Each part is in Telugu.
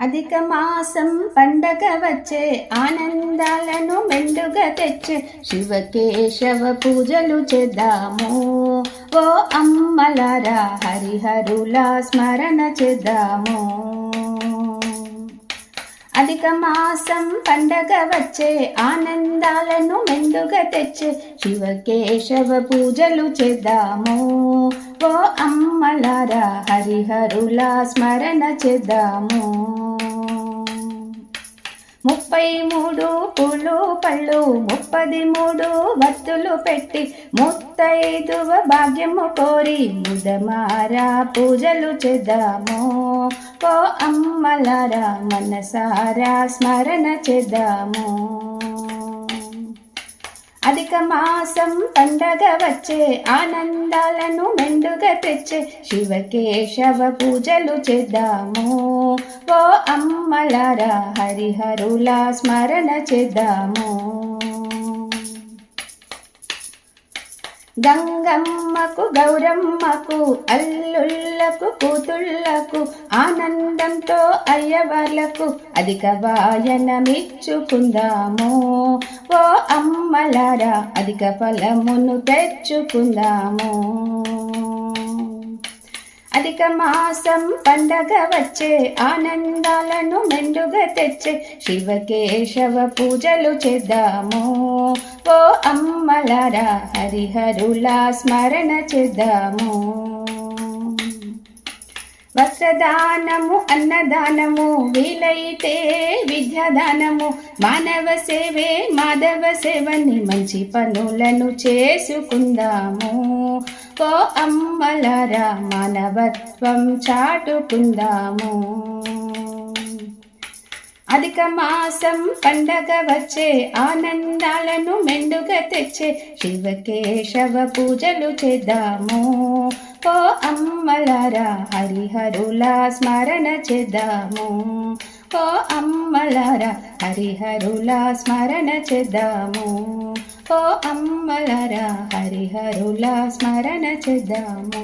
అధిక మాసం పండగ వచ్చే ఆనందాలను మెండుగా తెచ్చే శివకేశవ పూజలు చేద్దాము. ఓ అమ్మలారా హరిహరుల స్మరణ చేద్దాము. అధిక మాసం పండగ వచ్చే ఆనందాలను మెండుగా తెచ్చే శివకేశవ పూజలు చేద్దాము. ఓ అమ్మలారా హరిహరుల స్మరణ చేద్దాము. 33 పూలు పళ్ళు 33 వత్తులు పెట్టి ముత్తైదువ భాగ్యము కోరి ముదమారా పూజలు చేద్దాము. ఓ అమ్మలారా మనసారా స్మరణ చేద్దాము. అధిక మాసం పండగ వచ్చే ఆనందాలను మెండుగా తెచ్చే శివకేశవ పూజలు చేద్దాము. ఓ అమ్మలారా హరిహరుల స్మరణ చేద్దాము. గంగమ్మకు గౌరమ్మకు అల్లుళ్లకు కూతుళ్లకు ఆనందంతో అయ్యవార్లకు అధిక వాయనమిచ్చుకుందాము. ఓ అమ్మలారా అధిక ఫలమును తెచ్చుకుందాము. అధిక మాసం పండగ వచ్చే ఆనందాలను మెండుగా తెచ్చే శివకేశవ పూజలు చేద్దాము. ఓ అమ్మలారా హరిహరుల స్మరణ చేద్దాము. వస్త్రదానము అన్నదానము వీలైతే విద్యాదానము మానవ సేవే మాధవ సేవని మంచి పనులను చేసుకుందాము. ఓ అమ్మలారా మానవత్వం చాటుకుందాము. అధిక మాసం పండగ వచ్చే ఆనందాలను మెండుగా తెచ్చే శివకేశవ పూజలు చేద్దాము. ఓ అమ్మలారా హరిహరుల స్మరణ చేద్దాము. ఓ అమ్మలారా హరిహరుల స్మరణ చేద్దాము. ఓ అమ్మలారా హరిహరుల స్మరణ చేద్దాము.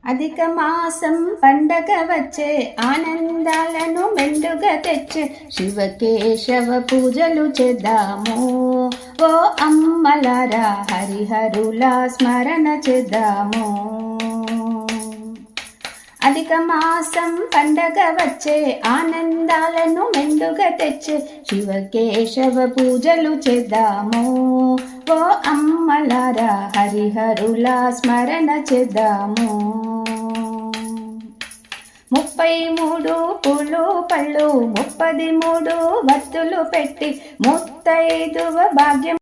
అధిక మాసం పండగ వచ్చే ఆనందాలను మెండుగా తెచ్చే శివకేశవ పూజలు చేద్దాము. ఓ అమ్మలారా హరిహరుల స్మరణ చేద్దాము. అధిక మాసం పండగ వచ్చే ఆనందాలను మెండుగా తెచ్చే శివకేశవ పూజలు చేద్దాము. ఓ అమ్మలారా హరిహరుల స్మరణ చేద్దాము. 33 పూలు పళ్ళు 33 వత్తులు పెట్టి ముత్తైదువ భాగ్యం